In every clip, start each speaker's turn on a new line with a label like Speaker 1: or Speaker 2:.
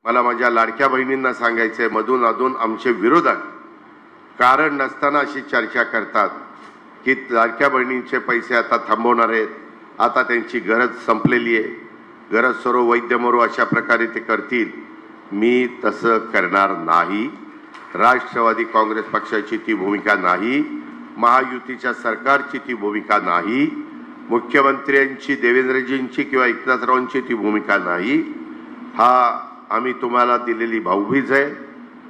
Speaker 1: मला माझ्या लाडक्या बहिणींना सांगायचंय, मधून अधून आमचे विरोधक कारण नसताना अशी चर्चा करतात की लाडक्या बहिणींचे पैसे आता थांबवणार आहेत, आता त्यांची गरज संपलेली आहे, गरज सरो वैद्य मरो अशा प्रकारे ते करतील. मी तसं करणार नाही. राष्ट्रवादी काँग्रेस पक्षाची ती भूमिका नाही, महायुतीच्या सरकारची ती भूमिका नाही, मुख्यमंत्र्यांची देवेंद्रजींची किंवा एकनाथरावांची ती भूमिका नाही. हा आम्ही तुम्हाला दिलेली भाऊबीज आहे,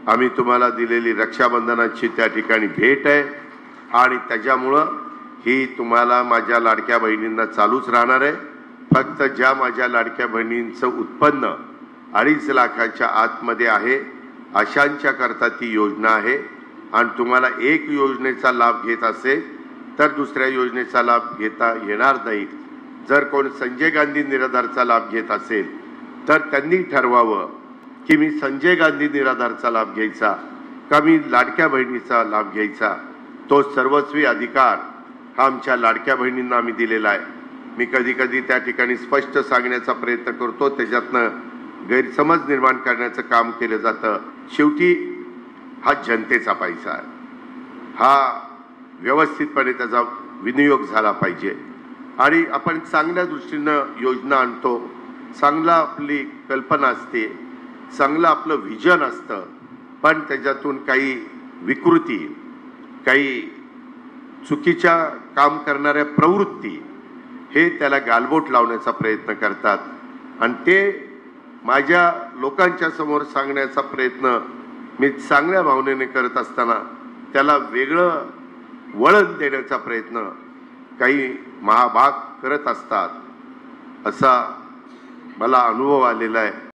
Speaker 1: आम्ही तुम्हाला दिलेली रक्षाबंधनाची त्या ठिकाणी भेट आहे आणि त्याच्यामुळं ही तुम्हाला माझ्या लाडक्या बहिणींना चालूच राहणार आहे. फक्त ज्या माझ्या लाडक्या बहिणींचं उत्पन्न 2.5 लाखाच्या आतमध्ये आहे अशांच्या करता ती योजना आहे. आणि तुम्हाला एक योजनेचा लाभ घेत असेल तर दुसऱ्या योजनेचा लाभ घेता येणार नाही. जर कोण संजय गांधी निराधारचा लाभ घेत असेल तर त्यांनी ठरवावं की मी संजय गांधी निराधारचा लाभ घ्यायचा का मी लाडक्या बहिणीचा लाभ घ्यायचा. तो सर्वस्वी अधिकार हा आमच्या लाडक्या बहिणींना आम्ही दिलेला आहे. मी कधी कधी त्या ठिकाणी स्पष्ट सांगण्याचा प्रयत्न करतो, त्याच्यातनं गैरसमज निर्माण करण्याचं काम केलं जातं. शेवटी हा जनतेचा पैसा आहे, हा व्यवस्थितपणे त्याचा विनियोग झाला पाहिजे आणि आपण चांगल्या दृष्टीनं योजना आणतो, चांगला आपली कल्पना असते, चांगलं आपलं विजन असतं, पण त्याच्यातून काही विकृती, काही चुकीच्या काम करणाऱ्या प्रवृत्ती हे त्याला गालबोट लावण्याचा प्रयत्न करतात आणि ते माझ्या लोकांच्या समोर सांगण्याचा प्रयत्न मी चांगल्या भावनेने करत असताना त्याला वेगळं वळण देण्याचा प्रयत्न काही महाभाग करत असतात, असा मला अनुभव आलेला आहे.